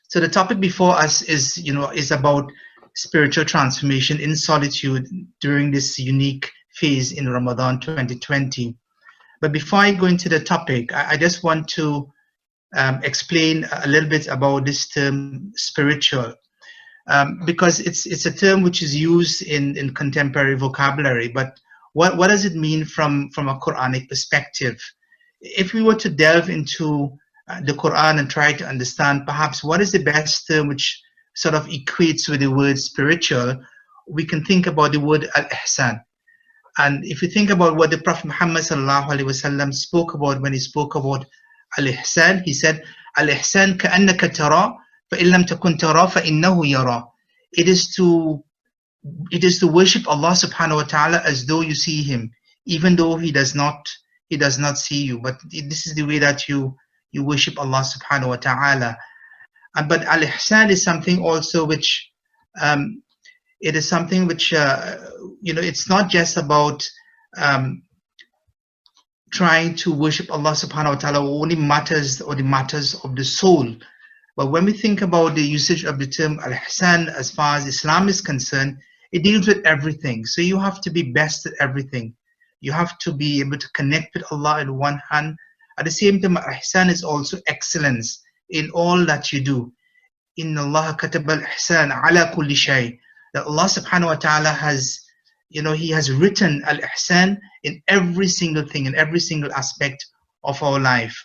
So the topic before us is about spiritual transformation in solitude during this unique phase in Ramadan 2020. But before I go into the topic, I just want to explain a little bit about this term spiritual, because it's a term which is used in contemporary vocabulary. But what does it mean from a Quranic perspective? If we were to delve into the Quran and try to understand perhaps what is the best term which sort of equates with the word spiritual, we can think about the word al-ihsan. And if you think about what the Prophet Muhammad sallallahu alaihi wasallam spoke about when he spoke about al-ihsan, he said, al-ihsan ka'annaka tara fa in lam takun tara fa innahu yara. It is to worship Allah subhanahu wa ta'ala as though you see him, even though he does not see you. But this is the way that you worship Allah subhanahu wa ta'ala. But al-ihsan is something also which it is something which it's not just about trying to worship Allah subhanahu wa ta'ala only matters or the matters of the soul. But when we think about the usage of the term al-ihsan as far as Islam is concerned, it deals with everything. So you have to be best at everything. You have to be able to connect with Allah in one hand. At the same time, ihsan is also excellence in all that you do. Inna Allah kataba al-ihsan ala kulli shay. That Allah subhanahu wa ta'ala has, He has written al-ihsan in every single thing, in every single aspect of our life.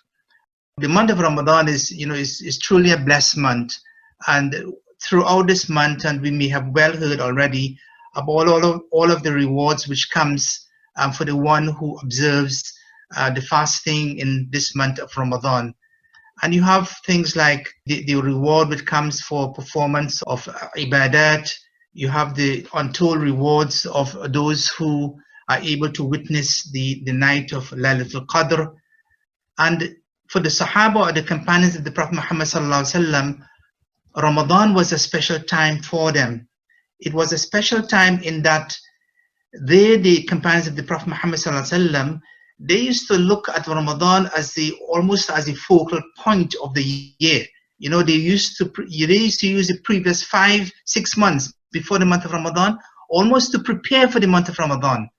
The month of Ramadan is truly a blessed month. And throughout this month, and we may have well heard already about all of the rewards which comes for the one who observes the fasting in this month of Ramadan. And you have things like the reward which comes for performance of ibadat. You have the untold rewards of those who are able to witness the night of Laylatul Qadr. And for the Sahaba or the companions of the Prophet Muhammad sallallahu alaihi wasallam, Ramadan was a special time for them. It was a special time in that the companions of the Prophet Muhammad sallallahu alaihi wasallam, they used to look at Ramadan as almost as the focal point of the year. They used to use the previous 5-6 months before the month of Ramadan almost to prepare for the month of Ramadan.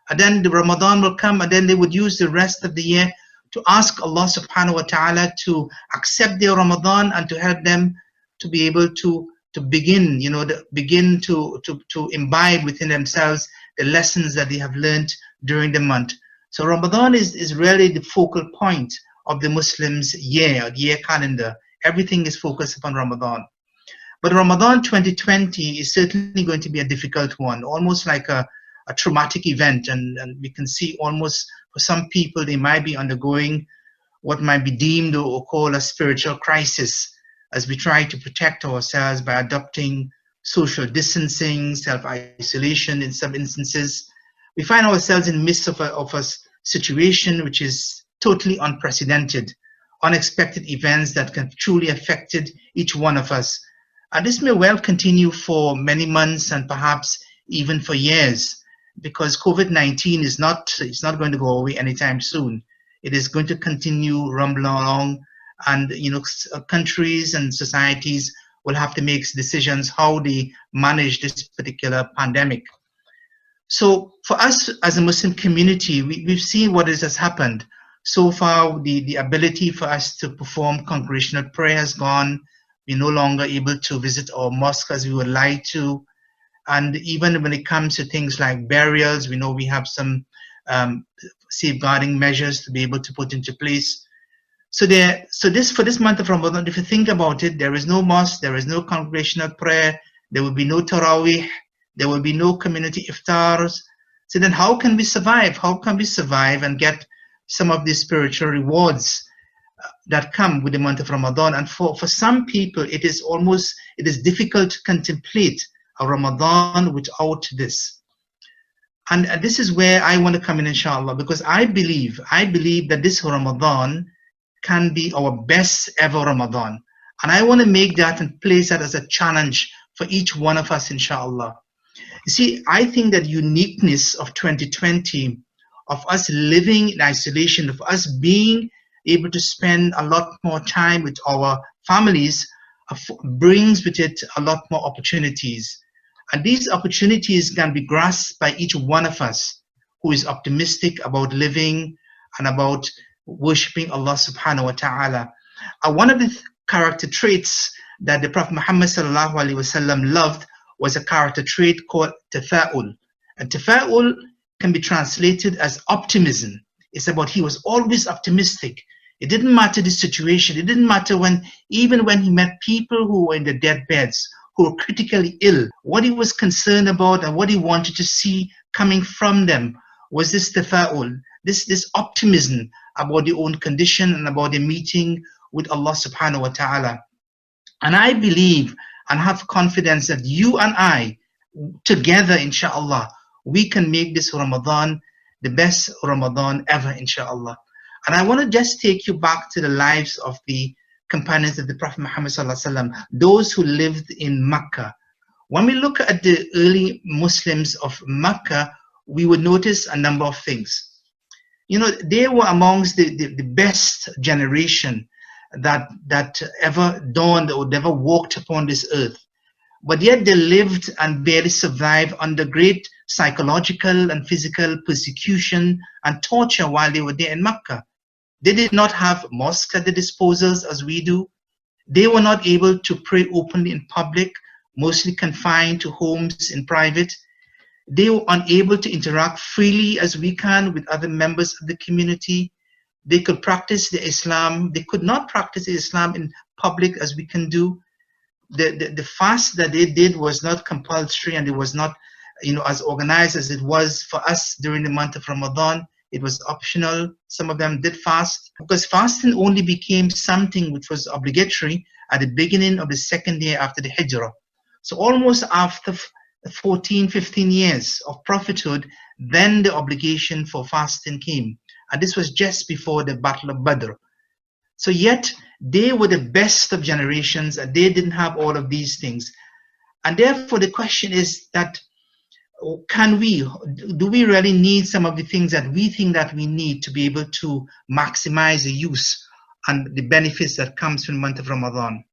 And then the Ramadan will come, and then they would use the rest of the year to ask Allah subhanahu wa ta'ala to accept their Ramadan and to help them to be able to begin, to imbibe within themselves the lessons that they have learned during the month. So Ramadan is really the focal point of the Muslims' year calendar. Everything is focused upon Ramadan. But Ramadan 2020 is certainly going to be a difficult one, almost like a traumatic event. And we can see almost for some people, they might be undergoing what might be deemed or called a spiritual crisis as we try to protect ourselves by adopting social distancing, self-isolation in some instances. We find ourselves in the midst of a situation which is totally unprecedented, unexpected events that can truly affect each one of us. And this may well continue for many months and perhaps even for years, because COVID-19 is not going to go away anytime soon. It is going to continue rumbling along, and countries and societies will have to make decisions how they manage this particular pandemic. So for us as a Muslim community, we've seen what has happened. So far, the ability for us to perform congregational prayer has gone. We're no longer able to visit our mosque as we would like to. And even when it comes to things like burials, we know we have some safeguarding measures to be able to put into place. So for this month of Ramadan, if you think about it, there is no mosque, there is no congregational prayer, there will be no tarawih, there will be no community iftars. So then how can we survive? How can we survive and get some of these spiritual rewards that come with the month of Ramadan? And for some people, it is difficult to contemplate a Ramadan without this. And this is where I want to come in, inshallah, because I believe that this Ramadan can be our best ever Ramadan. And I want to make that and place that as a challenge for each one of us, inshallah. You see, I think that uniqueness of 2020, of us living in isolation, of us being able to spend a lot more time with our families, brings with it a lot more opportunities. And these opportunities can be grasped by each one of us who is optimistic about living and about worshipping Allah subhanahu wa ta'ala. One of the character traits that the Prophet Muhammad sallallahu alaihi wasallam loved was a character trait called tafa'ul. And tafa'ul can be translated as optimism. It's about he was always optimistic. It didn't matter the situation. It didn't matter even when he met people who were in their deathbeds, who were critically ill. What he was concerned about and what he wanted to see coming from them was this tafa'ul, this optimism about their own condition and about their meeting with Allah subhanahu wa ta'ala. And I believe and have confidence that you and I, together, inshallah, we can make this Ramadan the best Ramadan ever, inshallah. And I want to just take you back to the lives of the companions of the Prophet Muhammad sallallahu alaihi wasallam, those who lived in Mecca. When we look at the early Muslims of Mecca, we would notice a number of things. You know, they were amongst the best generation that ever dawned or ever walked upon this earth. But yet they lived and barely survived under great psychological and physical persecution and torture while they were there in Mecca. They did not have mosques at their disposals as we do. They were not able to pray openly in public, mostly confined to homes in private. They were unable to interact freely as we can with other members of the community. They could practice the Islam. They could not practice the Islam in public as we can do. The fast that they did was not compulsory, and it was not, as organized as it was for us during the month of Ramadan. It was optional. Some of them did fast because fasting only became something which was obligatory at the beginning of the second year after the Hijrah. So almost after 14, 15 years of prophethood, then the obligation for fasting came. And this was just before the Battle of Badr. So yet, they were the best of generations, and they didn't have all of these things. And therefore, the question is that, do we really need some of the things that we think that we need to be able to maximize the use and the benefits that comes from the month of Ramadan?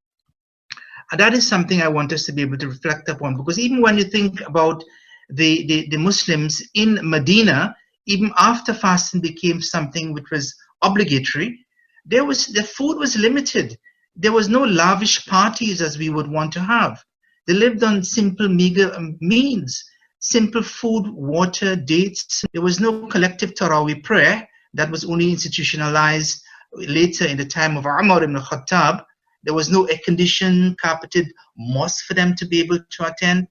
And that is something I want us to be able to reflect upon, because even when you think about the Muslims in Medina, even after fasting became something which was obligatory, the food was limited. There was no lavish parties as we would want to have. They lived on simple, meager means, simple food, water, dates. There was no collective Taraweeh prayer that was only institutionalized later in the time of Umar ibn Khattab. There was no air-conditioned, carpeted mosque for them to be able to attend.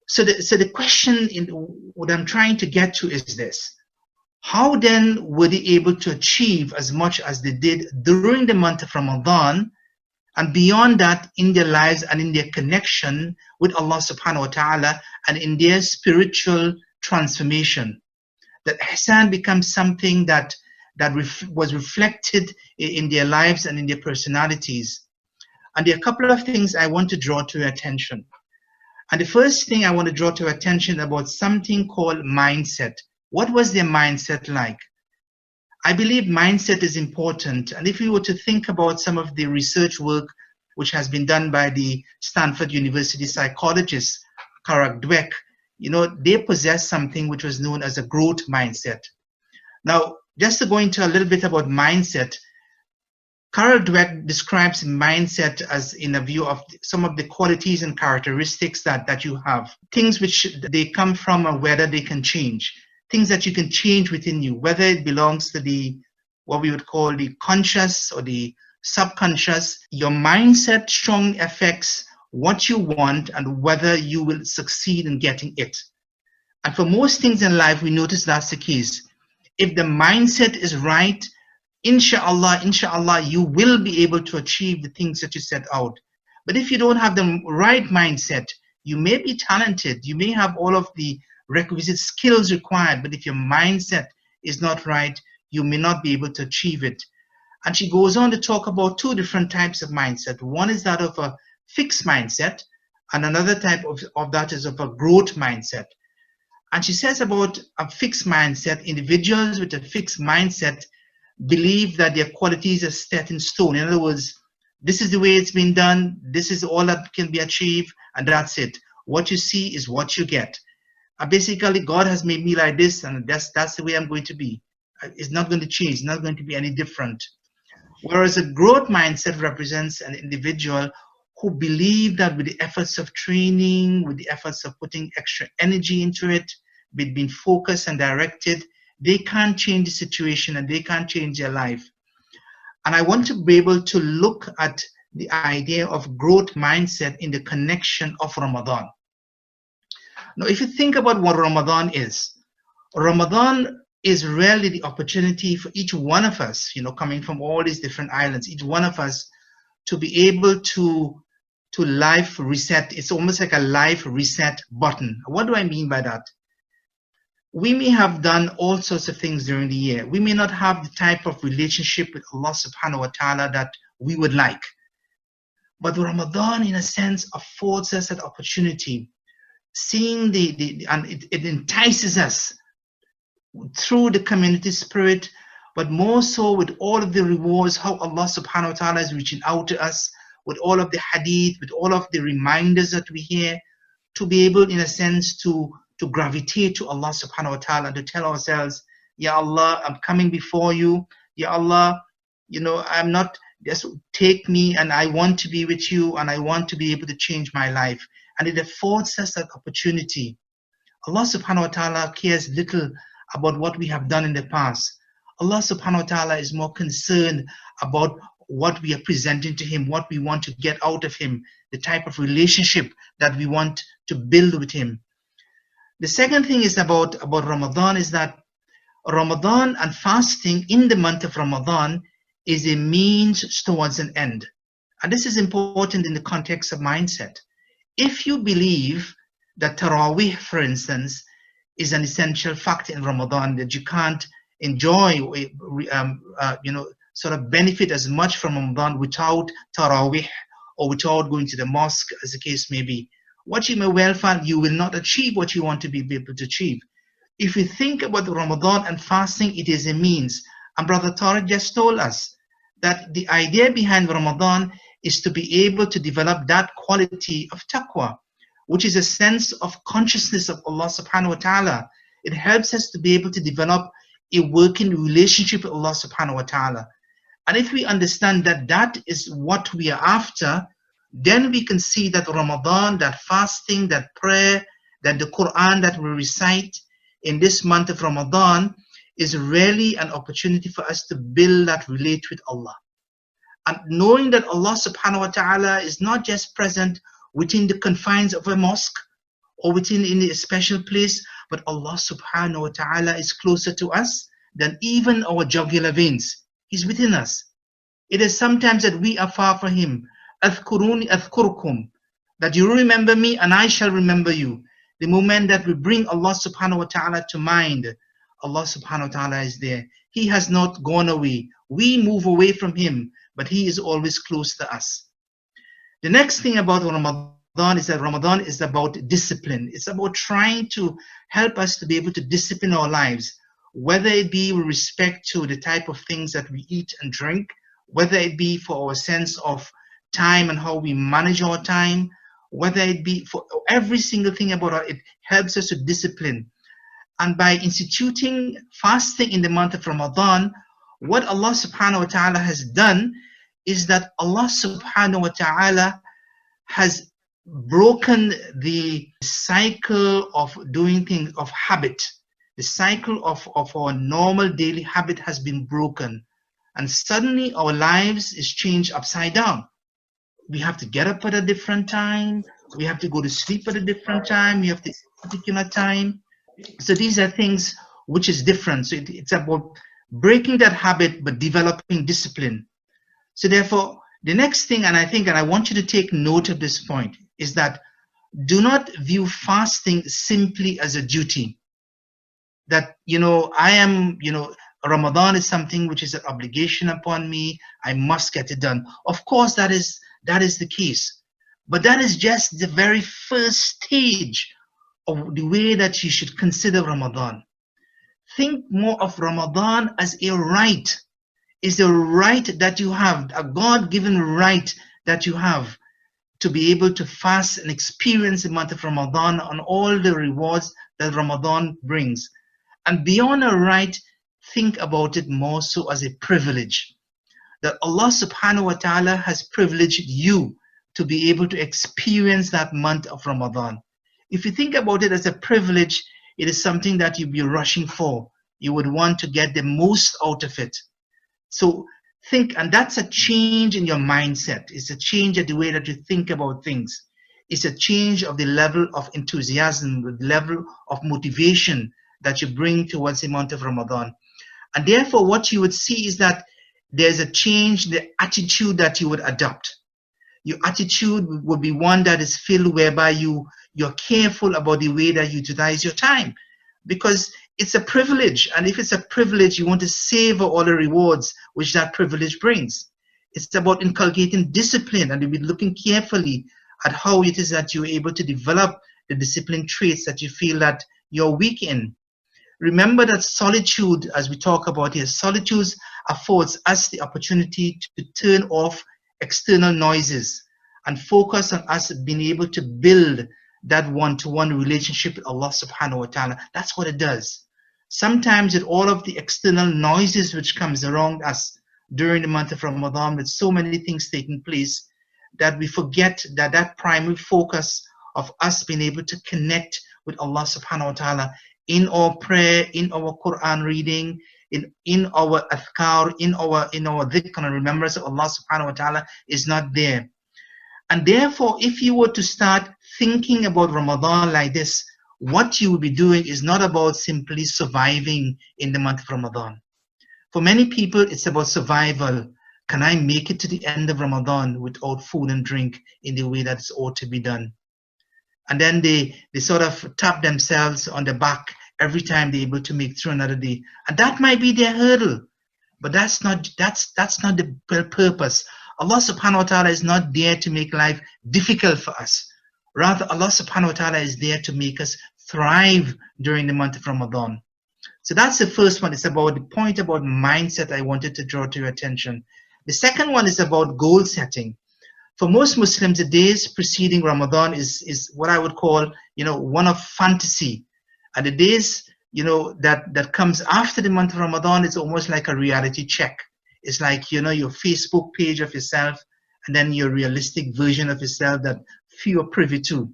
So the question what I'm trying to get to is this. How then were they able to achieve as much as they did during the month of Ramadan, and beyond that in their lives and in their connection with Allah subhanahu wa ta'ala and in their spiritual transformation? That ihsan becomes something that was reflected in their lives and in their personalities. And there are a couple of things I want to draw to your attention. And the first thing I want to draw to your attention about something called mindset. What was their mindset like? I believe mindset is important. And if we were to think about some of the research work which has been done by the Stanford University psychologist, Carol Dweck, they possess something which was known as a growth mindset. Now, just to go into a little bit about mindset, Carol Dweck describes mindset as in a view of some of the qualities and characteristics that you have. Things which they come from and whether they can change. Things that you can change within you, whether it belongs to what we would call the conscious or the subconscious. Your mindset strongly affects what you want and whether you will succeed in getting it. And for most things in life, we notice that's the case. If the mindset is right, inshallah, you will be able to achieve the things that you set out. But if you don't have the right mindset, you may be talented, you may have all of the requisite skills required, but if your mindset is not right, you may not be able to achieve it. And she goes on to talk about two different types of mindset. One is that of a fixed mindset, and another type of that is of a growth mindset. And she says about a fixed mindset, individuals with a fixed mindset believe that their qualities are set in stone. In other words, This is the way it's been done. This is all that can be achieved, and that's it. What you see is what you get. Basically, God has made me like this, and that's the way I'm going to be. It's not going to change. It's not going to be any different. Whereas a growth mindset represents an individual who believe that with the efforts of training, with the efforts of putting extra energy into it, with being focused and directed, they can change the situation and they can change their life. And I want to be able to look at the idea of growth mindset in the connection of Ramadan. Now, if you think about what Ramadan is really the opportunity for each one of us, coming from all these different islands, each one of us to be able to life reset. It's almost like a life reset button. What do I mean by that? We may have done all sorts of things during the year. We may not have the type of relationship with Allah subhanahu wa ta'ala that we would like. But Ramadan, in a sense, affords us that opportunity. Seeing and it entices us through the community spirit, but more so with all of the rewards, how Allah subhanahu wa ta'ala is reaching out to us, with all of the hadith, with all of the reminders that we hear, to be able, in a sense, to gravitate to Allah subhanahu wa ta'ala, to tell ourselves, Ya Allah, I'm coming before you. Ya Allah, I'm not, just take me, and I want to be with you, and I want to be able to change my life. And it affords us that opportunity. Allah subhanahu wa ta'ala cares little about what we have done in the past. Allah subhanahu wa ta'ala is more concerned about what we are presenting to him, what we want to get out of him, the type of relationship that we want to build with him. The second thing is about Ramadan is that Ramadan and fasting in the month of Ramadan is a means towards an end. And this is important in the context of mindset. If you believe that Taraweeh, for instance, is an essential factor in Ramadan, that you can't enjoy, sort of benefit as much from Ramadan without Taraweeh or without going to the mosque, as the case may be, what you may well find, you will not achieve what you want to be able to achieve. If you think about Ramadan and fasting, it is a means. And Brother Tariq just told us that the idea behind Ramadan is to be able to develop that quality of taqwa, which is a sense of consciousness of Allah subhanahu wa ta'ala. It helps us to be able to develop a working relationship with Allah subhanahu wa ta'ala. And if we understand that that is what we are after, then we can see that Ramadan, that fasting, that prayer, that the Quran that we recite in this month of Ramadan is really an opportunity for us to build that relate with Allah. And knowing that Allah subhanahu wa ta'ala is not just present within the confines of a mosque or within in a special place, but Allah subhanahu wa ta'ala is closer to us than even our jugular veins. He's within us. It is sometimes that we are far from him. Adhkuruni adhkurkum, that you remember me and I shall remember you. The moment that we bring Allah subhanahu wa ta'ala to mind, Allah subhanahu wa ta'ala is there. He has not gone away. We move away from him, but he is always close to us. The next thing about Ramadan is that Ramadan is about discipline. It's about trying to help us to be able to discipline our lives, whether it be with respect to the type of things that we eat and drink, whether it be for our sense of time and how we manage our time, whether it be for every single thing about it helps us to discipline. And by instituting fasting in the month of Ramadan, what Allah subhanahu wa ta'ala has done is that Allah subhanahu wa ta'ala has broken the cycle of doing things, of habit. The cycle of our normal daily habit has been broken. And suddenly our lives is changed upside down. We have to get up at a different time. We have to go to sleep at a different time. We have to particular time. So these are things which is different. So it's about breaking that habit, but developing discipline. So therefore, the next thing, and I want you to take note of this point, is that do not view fasting simply as a duty. That, Ramadan is something which is an obligation upon me. I must get it done. Of course, that is the case. But that is just the very first stage of the way that you should consider Ramadan. Think more of Ramadan as a right. Is the right that you have, a God-given right that you have to be able to fast and experience the month of Ramadan and all the rewards that Ramadan brings. And beyond a right, think about it more so as a privilege. That Allah subhanahu wa ta'ala has privileged you to be able to experience that month of Ramadan. If you think about it as a privilege, it is something that you'd be rushing for. You would want to get the most out of it. So think, and that's a change in your mindset. It's a change in the way that you think about things. It's a change of the level of enthusiasm, the level of motivation that you bring towards the month of Ramadan. And therefore, what you would see is that there's a change in the attitude that you would adopt. Your attitude would be one that is filled whereby you're careful about the way that you utilize your time, because it's a privilege. And if it's a privilege, you want to savor all the rewards which that privilege brings. It's about inculcating discipline, and you'll be looking carefully at how it is that you're able to develop the discipline traits that you feel that you're weak in. Remember that solitude, as we talk about here, solitude affords us the opportunity to turn off external noises and focus on us being able to build that one-to-one relationship with Allah subhanahu wa ta'ala. That's what it does. Sometimes with all of the external noises which comes around us during the month of Ramadan, with so many things taking place, that we forget that that primary focus of us being able to connect with Allah subhanahu wa ta'ala in our prayer, in our Quran reading, in our adhkar, in our dhikr and remembrance of Allah subhanahu wa ta'ala is not there. And therefore, if you were to start thinking about Ramadan like this, what you will be doing is not about simply surviving in the month of Ramadan. For many people, it's about survival. Can I make it to the end of Ramadan without food and drink in the way that it ought to be done? And then they sort of tap themselves on the back every time they're able to make through another day. And that might be their hurdle, but that's not the purpose. Allah subhanahu wa ta'ala is not there to make life difficult for us. Rather, Allah subhanahu wa ta'ala is there to make us thrive during the month of Ramadan. So that's the first one. It's about the point about mindset I wanted to draw to your attention. The second one is about goal setting. For most Muslims, the days preceding Ramadan is what I would call, one of fantasy. And the days, that comes after the month of Ramadan is almost like a reality check. It's like, your Facebook page of yourself, and then your realistic version of yourself that few are privy to.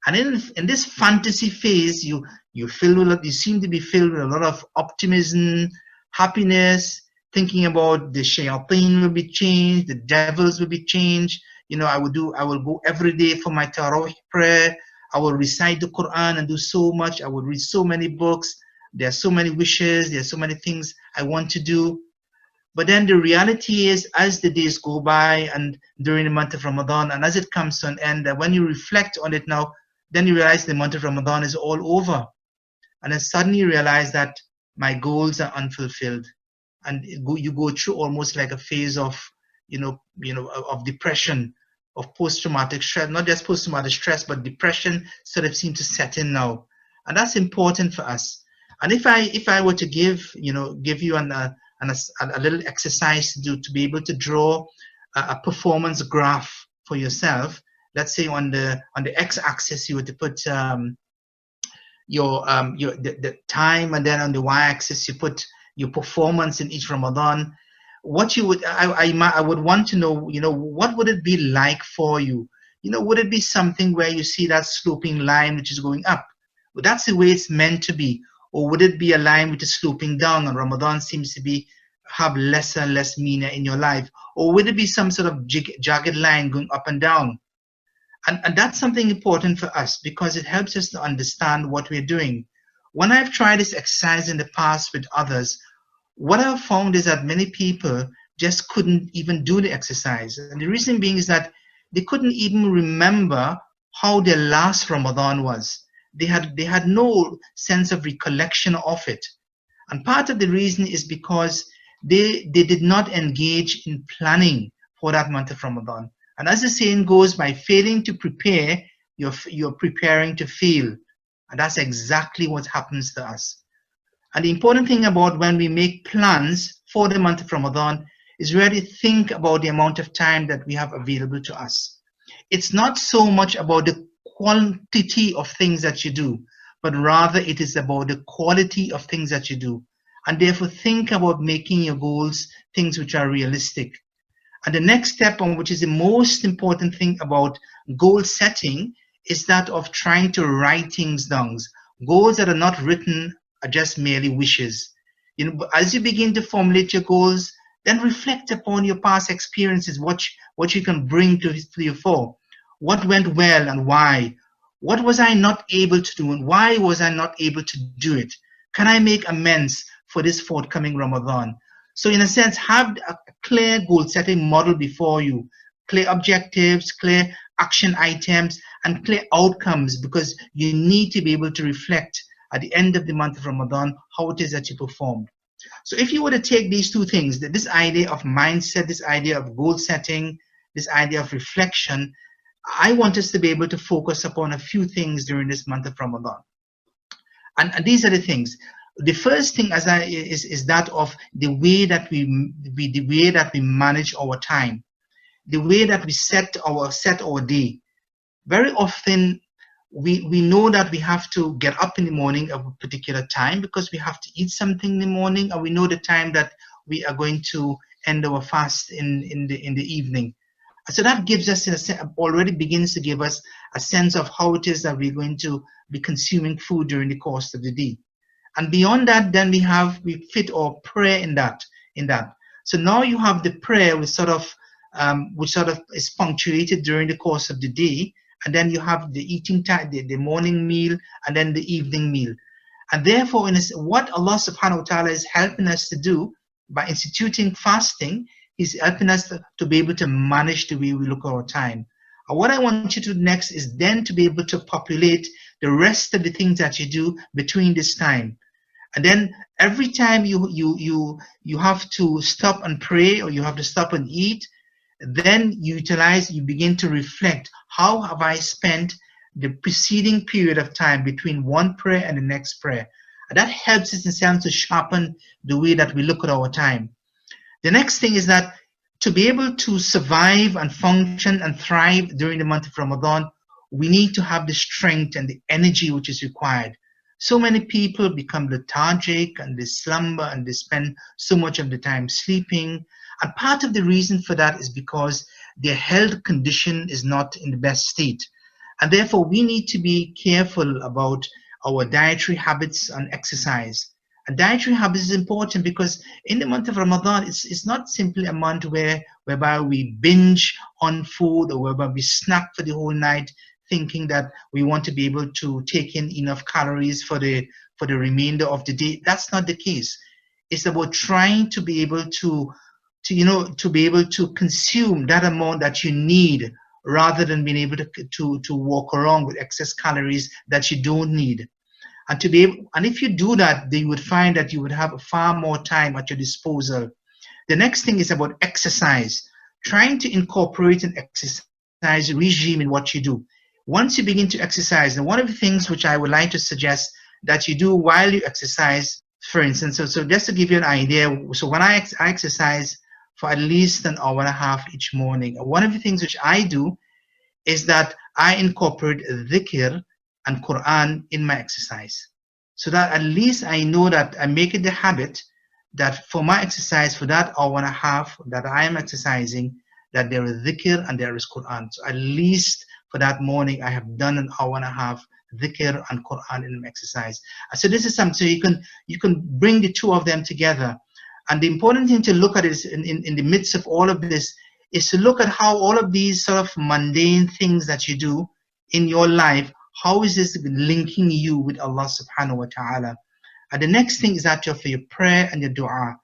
And in this fantasy phase, you seem to be filled with a lot of optimism, happiness, thinking about the shayateen will be changed, the devils will be changed. I will go every day for my Tarawih prayer. I will recite the Quran and do so much. I will read so many books. There are so many wishes. There are so many things I want to do. But then the reality is, as the days go by and during the month of Ramadan, and as it comes to an end, that when you reflect on it now, then you realize the month of Ramadan is all over. And then suddenly you realize that my goals are unfulfilled. And you go through almost like a phase of, of depression, of post-traumatic stress, not just post-traumatic stress, but depression sort of seems to set in now. And that's important for us. And if I were to give you a little exercise to do, to be able to draw a performance graph for yourself, let's say on the x-axis you were to put the time, and then on the y-axis you put your performance in each Ramadan. What you would I would want to know, what would it be like for you? Would it be something where you see that sloping line which is going up? Well, that's the way it's meant to be. Or would it be a line which is sloping down, and Ramadan seems to have less and less meaning in your life? Or would it be some sort of jagged line going up and down? And that's something important for us, because it helps us to understand what we're doing. When I've tried this exercise in the past with others, what I've found is that many people just couldn't even do the exercise. And the reason being is that they couldn't even remember how their last Ramadan was. They had no sense of recollection of it. And part of the reason is because they did not engage in planning for that month of Ramadan. And as the saying goes, by failing to prepare, you're preparing to fail. And that's exactly what happens to us. And the important thing about when we make plans for the month of Ramadan is really think about the amount of time that we have available to us. It's not so much about the quantity of things that you do, but rather it is about the quality of things that you do. And therefore think about making your goals things which are realistic. And the next step, on which is the most important thing about goal setting, is that of trying to write things down. Goals that are not written are just merely wishes. As you begin to formulate your goals, then reflect upon your past experiences, what you can bring to your fore. What went well and why? What was I not able to do and why was I not able to do it? Can I make amends for this forthcoming Ramadan? So in a sense, have a clear goal setting model before you, clear objectives, clear action items, and clear outcomes, because you need to be able to reflect at the end of the month of Ramadan how it is that you performed. So if you were to take these two things, this idea of mindset, this idea of goal setting, this idea of reflection, I want us to be able to focus upon a few things during this month of Ramadan. And these are the things. The first thing is that of the way that we manage our time, the way that we set our day. Very often we know that we have to get up in the morning at a particular time because we have to eat something in the morning, and we know the time that we are going to end our fast in the evening. So that gives us already begins to give us a sense of how it is that we're going to be consuming food during the course of the day. And beyond that, then we fit our prayer in that. So now you have the prayer which sort of is punctuated during the course of the day, and then you have the eating time, the morning meal, and then the evening meal. And therefore, what Allah subhanahu wa ta'ala is helping us to do by instituting fasting, He's helping us to be able to manage the way we look at our time. And what I want you to do next is then to be able to populate the rest of the things that you do between this time. And then every time you have to stop and pray, or you have to stop and eat, then you begin to reflect, how have I spent the preceding period of time between one prayer and the next prayer? And that helps us in sense to sharpen the way that we look at our time. The next thing is that to be able to survive and function and thrive during the month of Ramadan, we need to have the strength and the energy which is required. So many people become lethargic and they slumber and they spend so much of the time sleeping. And part of the reason for that is because their health condition is not in the best state. And therefore, we need to be careful about our dietary habits and exercise. And dietary habits is important because in the month of Ramadan, it's not simply a month whereby we binge on food or whereby we snack for the whole night, thinking that we want to be able to take in enough calories for the remainder of the day. That's not the case. It's about trying to be able to be able to consume that amount that you need, rather than being able to walk around with excess calories that you don't need. And if you do that, then you would find that you would have far more time at your disposal. The next thing is about exercise. Trying to incorporate an exercise regime in what you do. Once you begin to exercise, and one of the things which I would like to suggest that you do while you exercise, for instance, so just to give you an idea, so when I exercise for at least an hour and a half each morning, one of the things which I do is that I incorporate dhikr and Quran in my exercise, so that at least I know that I make it the habit that for my exercise, for that hour and a half that I am exercising, that there is dhikr and there is Quran. So at least for that morning, I have done an hour and a half dhikr and Quran in my exercise. So this is something, so you can bring the two of them together. And the important thing to look at is in the midst of all of this is to look at how all of these sort of mundane things that you do in your life, how is this linking you with Allah subhanahu wa ta'ala? And the next thing is that for your prayer and your dua.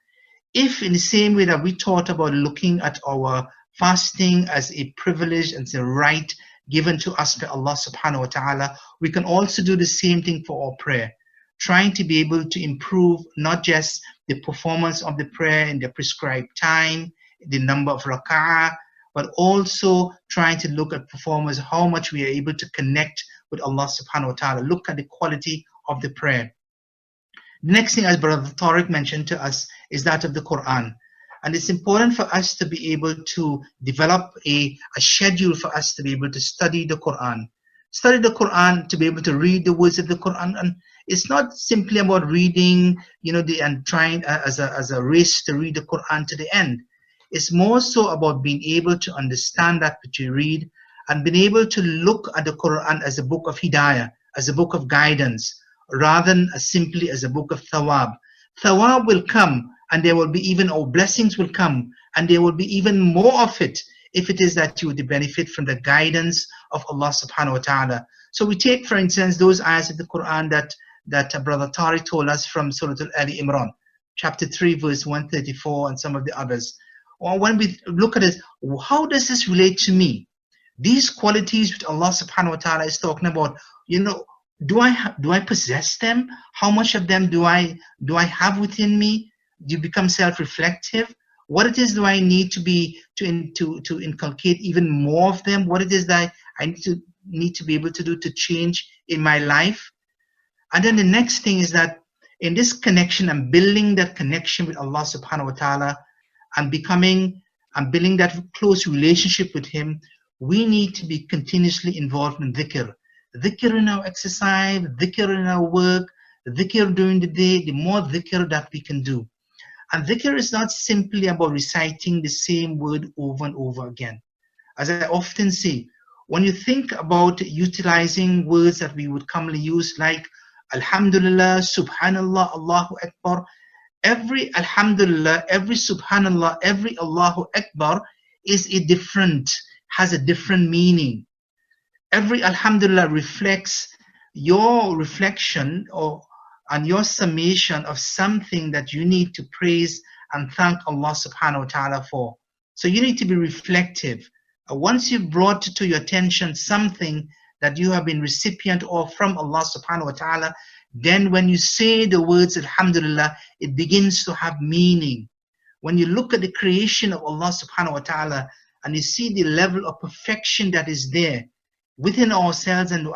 If in the same way that we taught about looking at our fasting as a privilege and as a right given to us by Allah subhanahu wa ta'ala, we can also do the same thing for our prayer. Trying to be able to improve not just the performance of the prayer in the prescribed time, the number of rak'ah, but also trying to look at performance, how much we are able to connect with Allah subhanahu wa ta'ala. Look at the quality of the prayer. The next thing, as Brother Tariq mentioned to us, is that of the Quran. And it's important for us to be able to develop a schedule for us to be able to study the Quran. Study the Quran, to be able to read the words of the Quran. And it's not simply about reading, and trying as a race to read the Quran to the end. It's more so about being able to understand that which you read and being able to look at the Quran as a book of hidayah, as a book of guidance, rather than simply as a book of thawab. Thawab will come, and there will be even, or blessings will come, and there will be even more of it if it is that you would benefit from the guidance of Allah subhanahu wa ta'ala. So we take, for instance, those ayahs of the Quran that Brother Tariq told us from Surah Ali Imran, chapter 3, verse 134, and some of the others. Or when we look at it, how does this relate to me? These qualities which Allah subhanahu wa ta'ala is talking about, do I possess them? How much of them do I have within me? Do you become self-reflective? What it is do I need to inculcate even more of them? What it is that I need to be able to do to change in my life? And then the next thing is that in this connection, I'm building that connection with Allah subhanahu wa ta'ala, and building that close relationship with Him. We need to be continuously involved in dhikr. Dhikr in our exercise, dhikr in our work, dhikr during the day, the more dhikr that we can do. And dhikr is not simply about reciting the same word over and over again. As I often say, when you think about utilizing words that we would commonly use, like Alhamdulillah, Subhanallah, Allahu Akbar, every Alhamdulillah, every Subhanallah, every Allahu Akbar has a different meaning. Every Alhamdulillah reflects your reflection and your summation of something that you need to praise and thank Allah subhanahu wa ta'ala for. So you need to be reflective. Once you've brought to your attention something that you have been recipient of from Allah subhanahu wa ta'ala, then when you say the words Alhamdulillah, it begins to have meaning. When you look at the creation of Allah subhanahu wa ta'ala and you see the level of perfection that is there within ourselves and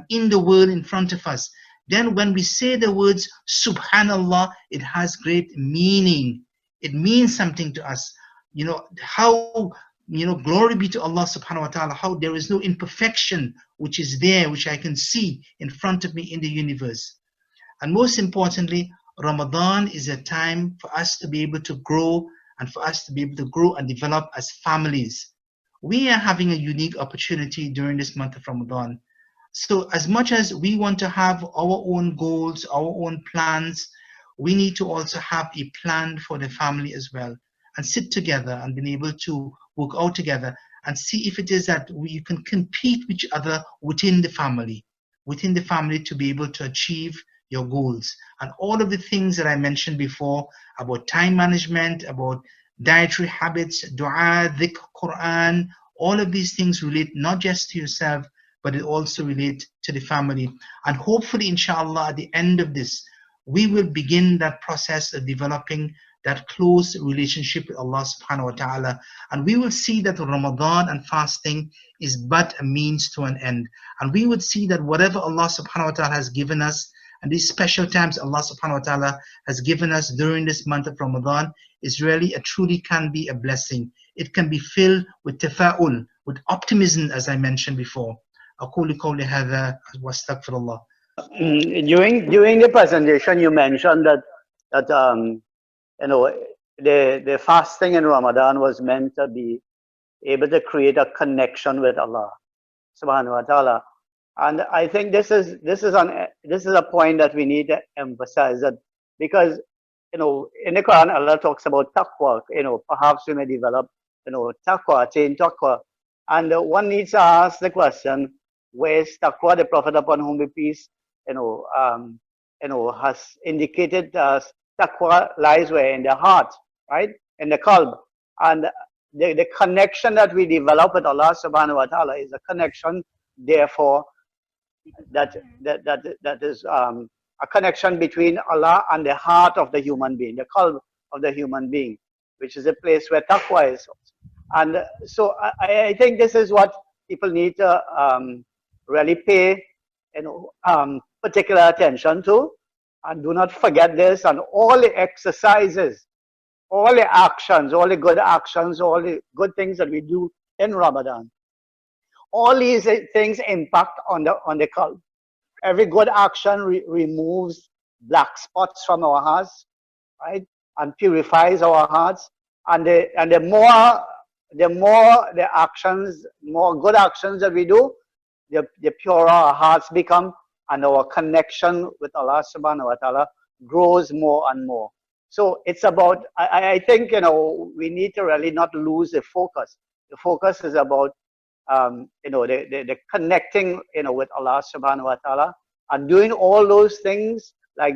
in the world in front of us, then when we say the words Subhanallah, it has great meaning. It means something to us. Glory be to Allah subhanahu wa ta'ala, how there is no imperfection which is there, which I can see in front of me in the universe. And most importantly, Ramadan is a time for us to be able to grow, and for us to be able to grow and develop as families. We are having a unique opportunity during this month of Ramadan. So as much as we want to have our own goals, our own plans, we need to also have a plan for the family as well, and sit together and be able to work out together and see if it is that we can compete with each other within the family to be able to achieve your goals. And all of the things that I mentioned before about time management, about dietary habits, dua, dhikr, Quran, all of these things relate not just to yourself, but it also relates to the family. And hopefully, inshallah, at the end of this, we will begin that process of developing that close relationship with Allah subhanahu wa ta'ala. And we will see that Ramadan and fasting is but a means to an end. And we would see that whatever Allah subhanahu wa ta'ala has given us, and these special times Allah subhanahu wa ta'ala has given us during this month of Ramadan, is really truly can be a blessing. It can be filled with tafa'ul, with optimism, as I mentioned before. أقول قولي هذا واستغفر الله. During the presentation, you mentioned that the fasting in Ramadan was meant to be able to create a connection with Allah subhanahu wa ta'ala. And I think this is a point that we need to emphasize, that because in the Quran Allah talks about taqwa, perhaps we may develop taqwa, attain taqwa. And one needs to ask the question, where is taqwa? The Prophet upon whom be peace has indicated taqwa lies where? In the heart, right? In the qalb. And the connection that we develop with Allah subhanahu wa ta'ala is a connection, therefore, that is a connection between Allah and the heart of the human being, the qalb of the human being, which is a place where taqwa is. And so I think this is what people need to really pay particular attention to, And do not forget this, and all the exercises, all the actions, all the good actions, all the good things that we do in Ramadan, all these things impact on the qalb. Every good action removes black spots from our hearts, right, and purifies our hearts. And the more the actions, more good actions that we do, the purer our hearts become, and our connection with Allah subhanahu wa ta'ala grows more and more. So it's about, I think, we need to really not lose the focus. The focus is about, the connecting, with Allah subhanahu wa ta'ala, and doing all those things, like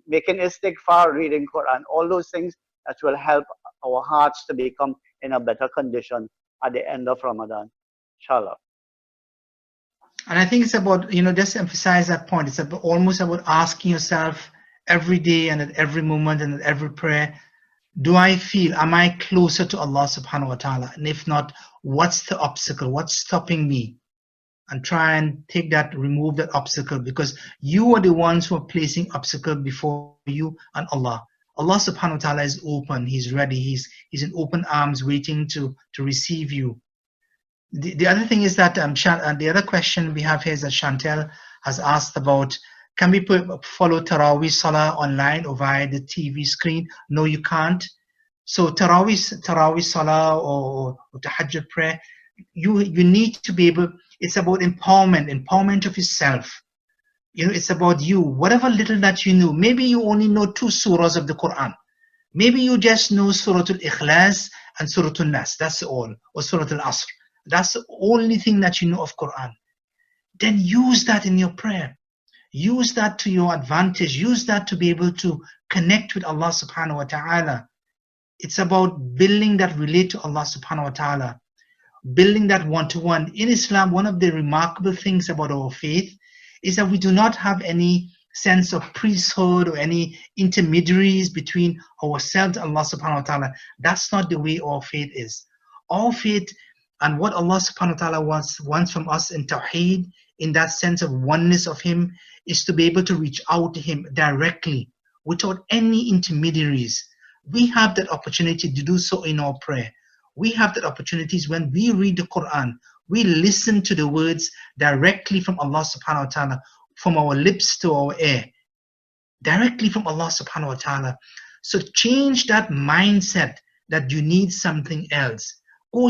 making istighfar, reading Quran, all those things that will help our hearts to become in a better condition at the end of Ramadan, inshallah. And I think it's about, just to emphasize that point, it's almost about asking yourself every day and at every moment and at every prayer, am I closer to Allah subhanahu wa ta'ala? And if not, what's the obstacle? What's stopping me? And try and remove that obstacle, because you are the ones who are placing obstacle before you and Allah. Allah subhanahu wa ta'ala is open, He's ready, He's in open arms waiting to receive you. The other thing is that the other question we have here is that Chantel has asked about, can we follow Taraweeh Salah online or via the TV screen? No, you can't. So Taraweeh Salah or Tahajjud prayer, you need to be able, it's about empowerment of yourself. It's about you, whatever little that you know. Maybe you only know 2 surahs of the Quran. Maybe you just know Surah Al-Ikhlas and Surah Al-Nas, that's all, or Surah Al-Asr. That's the only thing that you know of Quran. Then use that in your prayer. Use that to your advantage. Use that to be able to connect with Allah subhanahu wa ta'ala. It's about building that relate to Allah subhanahu wa ta'ala. Building that one-to-one. In Islam, one of the remarkable things about our faith is that we do not have any sense of priesthood or any intermediaries between ourselves and Allah subhanahu wa ta'ala. That's not the way our faith is. Our faith and what Allah subhanahu wa ta'ala wants from us in Tawheed, in that sense of oneness of Him, is to be able to reach out to Him directly without any intermediaries. We have that opportunity to do so in our prayer. We have that opportunities when we read the Quran. We listen to the words directly from Allah subhanahu wa ta'ala, from our lips to our ear, directly from Allah subhanahu wa ta'ala. So change that mindset that you need something else. Go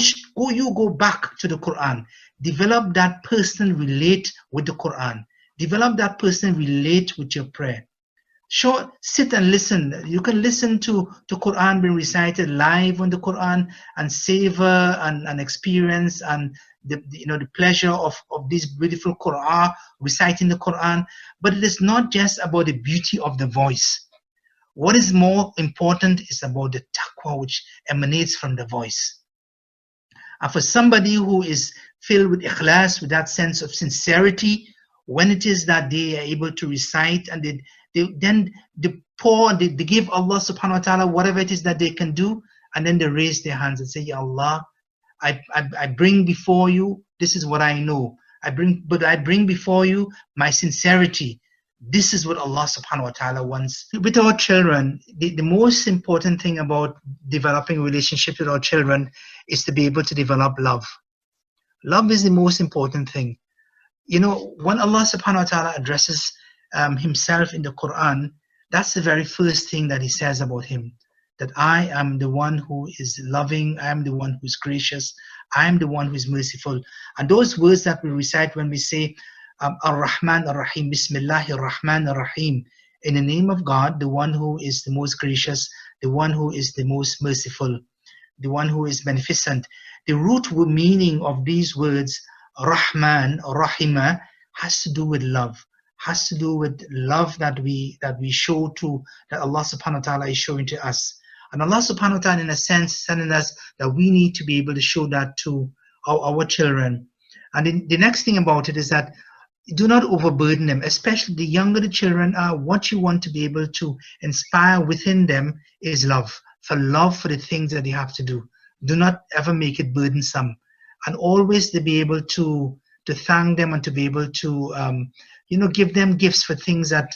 back to the Quran. Develop that person relate with the Quran. Develop that person relate with your prayer. Sure, sit and listen. You can listen to Quran being recited live on the Quran and savor and experience and the pleasure of this beautiful Quran, reciting the Quran. But it is not just about the beauty of the voice. What is more important is about the taqwa which emanates from the voice. And for somebody who is filled with ikhlas, with that sense of sincerity, when it is that they are able to recite and they give Allah subhanahu wa ta'ala whatever it is that they can do, and then they raise their hands and say, Ya Allah, I bring before you, this is what I know. I bring before you my sincerity. This is what Allah subhanahu wa ta'ala wants. With our children, the most important thing about developing a relationship with our children is to be able to develop love. Love is the most important thing. When Allah subhanahu wa ta'ala addresses Himself in the Quran, that's the very first thing that He says about Him. That I am the one who is loving, I am the one who is gracious, I am the one who is merciful. And those words that we recite when we say, Ar-Rahman Ar-Rahim, Bismillahir Rahman Ar-Rahim, in the name of God, the one who is the most gracious, the one who is the most merciful, the one who is beneficent. The root meaning of these words, Rahman or Rahima, has to do with love, has to do with love that we show to, that Allah subhanahu wa ta'ala is showing to us. And Allah subhanahu wa ta'ala, in a sense, telling us that we need to be able to show that to our children. And the next thing about it is that do not overburden them, especially the younger the children are. What you want to be able to inspire within them is love for the things that they have to do. Do not ever make it burdensome, and always to be able to thank them and to be able to give them gifts for things that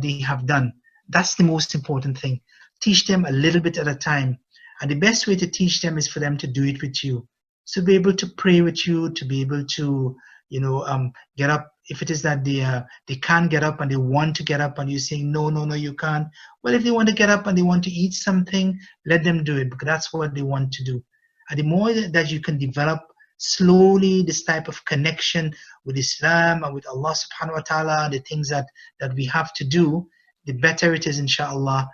they have done. That's the most important thing. Teach them a little bit at a time. And the best way to teach them is for them to do it with you. So be able to pray with you, to be able to, get up. If it is that they can't get up and they want to get up and you're saying, no, you can't. Well, if they want to get up and they want to eat something, let them do it, because that's what they want to do. And the more that you can develop slowly this type of connection with Islam and with Allah subhanahu wa ta'ala, the things that we have to do, the better it is, inshallah.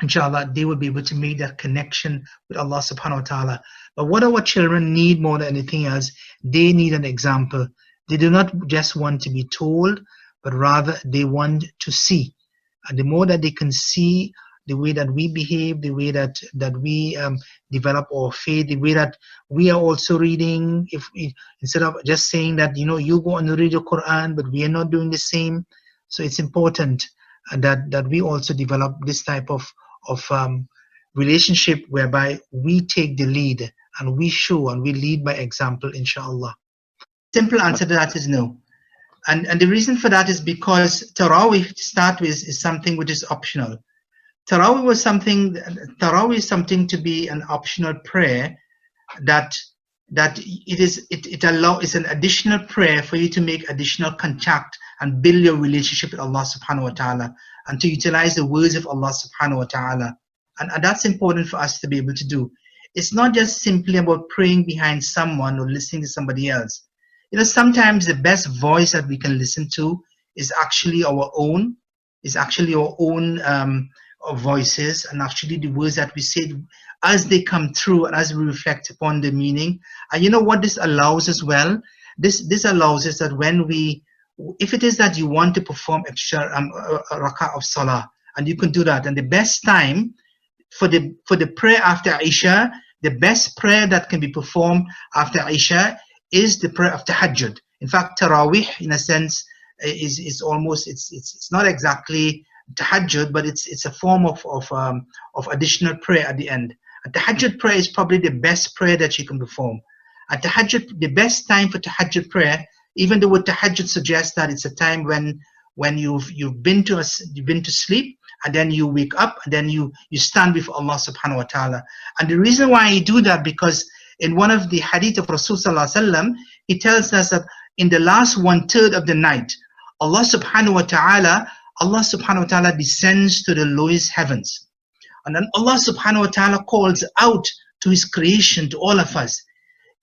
Inshallah, they will be able to make that connection with Allah subhanahu wa ta'ala. But what our children need more than anything else, they need an example. They do not just want to be told, but rather they want to see. And the more that they can see the way that we behave, the way that we develop our faith, the way that we are also reading, instead of just saying that, you go and read the Quran, but we are not doing the same. So it's important that we also develop this type of relationship whereby we take the lead and we show and we lead by example, inshallah. Simple answer to that is no. And the reason for that is because Taraweeh, to start with, is something which is optional. Taraweeh is something to be an optional prayer that it's an additional prayer for you to make additional contact and build your relationship with Allah subhanahu wa ta'ala, and to utilize the words of Allah subhanahu wa ta'ala. And that's important for us to be able to do. It's not just simply about praying behind someone or listening to somebody else. Sometimes the best voice that we can listen to is actually our own, voices, and actually the words that we say as they come through and as we reflect upon the meaning. And you know what this allows as well? This allows us that if it is that you want to perform extra rak'ah of salah, and you can do that, and the best time for the prayer after Isha, the best prayer that can be performed after Isha is the prayer of tahajjud. In fact, Taraweeh, in a sense, is almost, it's not exactly tahajjud, but it's a form of additional prayer at the end. A tahajjud prayer is probably the best prayer that you can perform. A tahajjud, the best time for tahajjud prayer, even though tahajjud suggests that it's a time when you've been to sleep, and then you wake up, and then you stand before Allah subhanahu wa ta'ala. And the reason why I do that, because in one of the hadith of Rasul sallallahu alaihi wasallam, he tells us that in the last 1/3 of the night, Allah subhanahu wa ta'ala descends to the lowest heavens. And then Allah subhanahu wa ta'ala calls out to his creation, to all of us,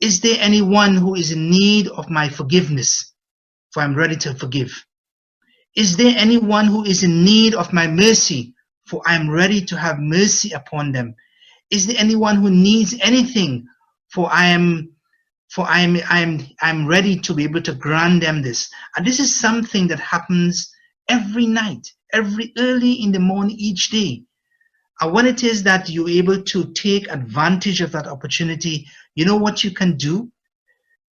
is there anyone who is in need of my forgiveness? For I'm ready to forgive. Is there anyone who is in need of my mercy? For I am ready to have mercy upon them. Is there anyone who needs anything? For I am ready to be able to grant them this. And this is something that happens every night, every early in the morning, each day. And when it is that you're able to take advantage of that opportunity, you know what you can do?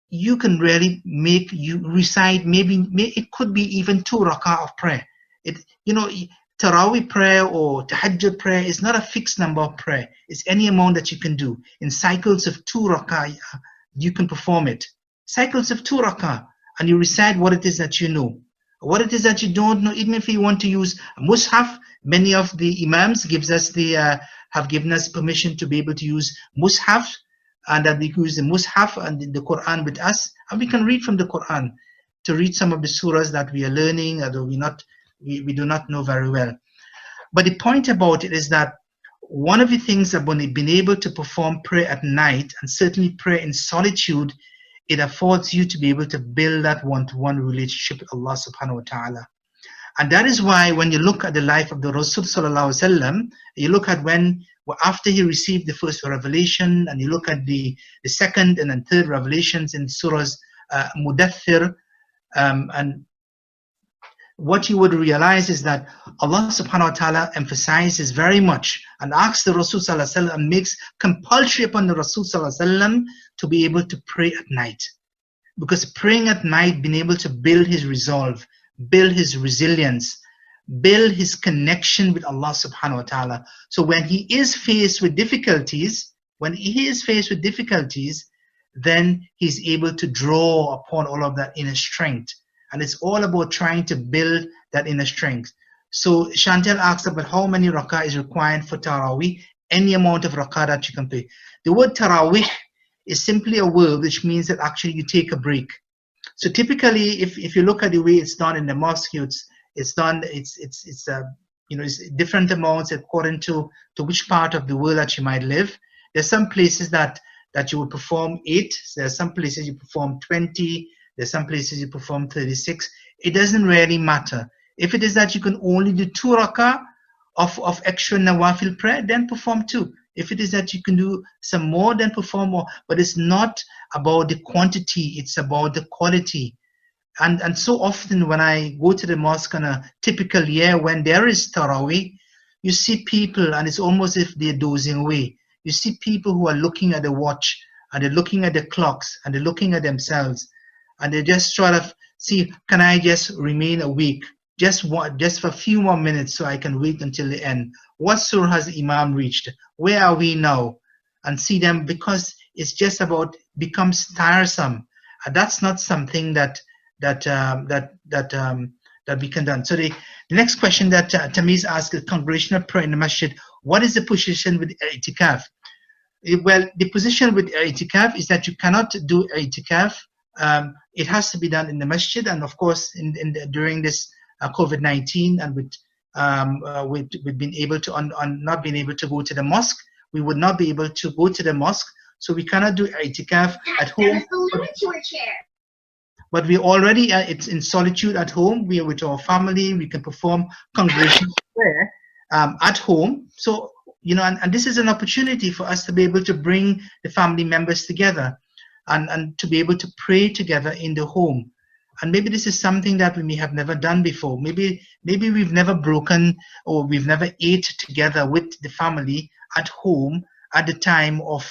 You can really recite, maybe it could be even 2 rak'ah of prayer. Taraweeh prayer or tahajjud prayer is not a fixed number of prayer. It's any amount that you can do. In cycles of 2 rak'ah, you can perform it. Cycles of 2 rak'ah, and you recite what it is that you know. What it is that you don't know, even if you want to use a mushaf, many of the imams have given us permission to be able to use mushaf, and that we use the mushaf and the Quran with us, and we can read from the Quran to read some of the surahs that we are learning, although we do not know very well. But the point about it is that one of the things that when we've been able to perform prayer at night, and certainly prayer in solitude, it affords you to be able to build that one-to-one relationship with Allah subhanahu wa ta'ala. And that is why when you look at the life of the Rasul sallallahu alaihi wasallam, you look at after he received the first revelation, and you look at the second and then third revelations in surahs Mudaththir, and what you would realize is that Allah subhanahu wa ta'ala emphasizes very much and asks the Rasul sallallahu alaihi wasallam, and makes compulsory upon the Rasul sallallahu alaihi wasallam to be able to pray at night. Because praying at night, being able to build his resolve, build his resilience, build his connection with Allah subhanahu wa ta'ala. So when he is faced with difficulties, then he's able to draw upon all of that inner strength And it's all about trying to build that inner strength. So Chantel asks about how many rak'ah is required for Taraweeh. Any amount of rak'ah that you can pray. The word Taraweeh is simply a word which means that actually you take a break. So typically, if you look at the way it's done in the mosque, it's done, it's different amounts according to which part of the world that you might live. There's some places that you would perform 8. There's some places you perform 20. There's some places you perform 36. It doesn't really matter. If it is that you can only do 2 rak'ah of extra nawafil prayer, then perform 2. If it is that you can do some more, then perform more. But it's not about the quantity, it's about the quality. And so often when I go to the mosque on a typical year when there is Taraweeh, you see people, and it's almost as if they're dozing away. You see people who are looking at the watch, and they're looking at the clocks, and they're looking at themselves, and they just try to see, can I just remain awake just for a few more minutes so I can wait until the end? What surah has the Imam reached? Where are we now? And see them, because it's just about becomes tiresome. And that's not something that we can do. So the next question that Tamiz asked is congregational prayer in the masjid. What is the position with i'tikaf? Well, the position with i'tikaf is that you cannot do i'tikaf. It has to be done in the masjid, and of course, during this COVID-19, and with being able to not being able to go to the mosque, we would not be able to go to the mosque, so we cannot do i'tikaf at home. But we already it's in solitude at home. We are with our family. We can perform congregational prayer at home. So and this is an opportunity for us to be able to bring the family members together, and to be able to pray together in the home. And maybe this is something that we may have never done before. Maybe we've never broken, or we've never ate together with the family at home at the time of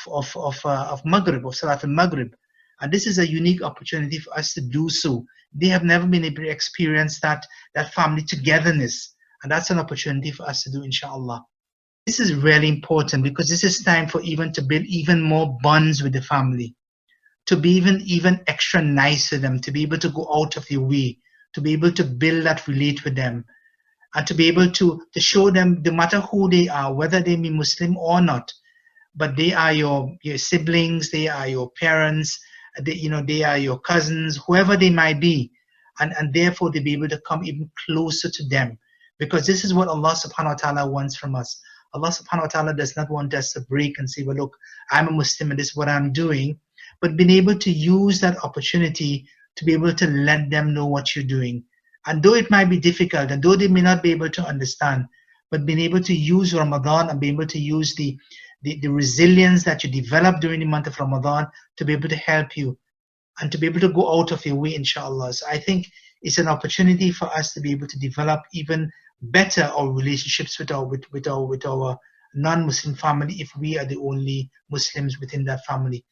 Maghrib, of Salat al-Maghrib. And this is a unique opportunity for us to do so. They have never been able to experience that family togetherness. And that's an opportunity for us to do, inshallah. This is really important, because this is time for to build even more bonds with the family, to be even extra nice to them, to be able to go out of your way, to be able to build that relate with them, and to be able to show them, no matter who they are, whether they be Muslim or not, but they are your siblings, they are your parents, they are your cousins, whoever they might be, and therefore to be able to come even closer to them, because this is what Allah subhanahu wa ta'ala wants from us. Allah subhanahu wa ta'ala does not want us to break and say, well, look, I'm a Muslim and this is what I'm doing, but being able to use that opportunity to be able to let them know what you're doing. And though it might be difficult, and though they may not be able to understand, but being able to use Ramadan and being able to use the resilience that you develop during the month of Ramadan to be able to help you and to be able to go out of your way, inshallah. So I think it's an opportunity for us to be able to develop even better our relationships with our non-Muslim family, if we are the only Muslims within that family.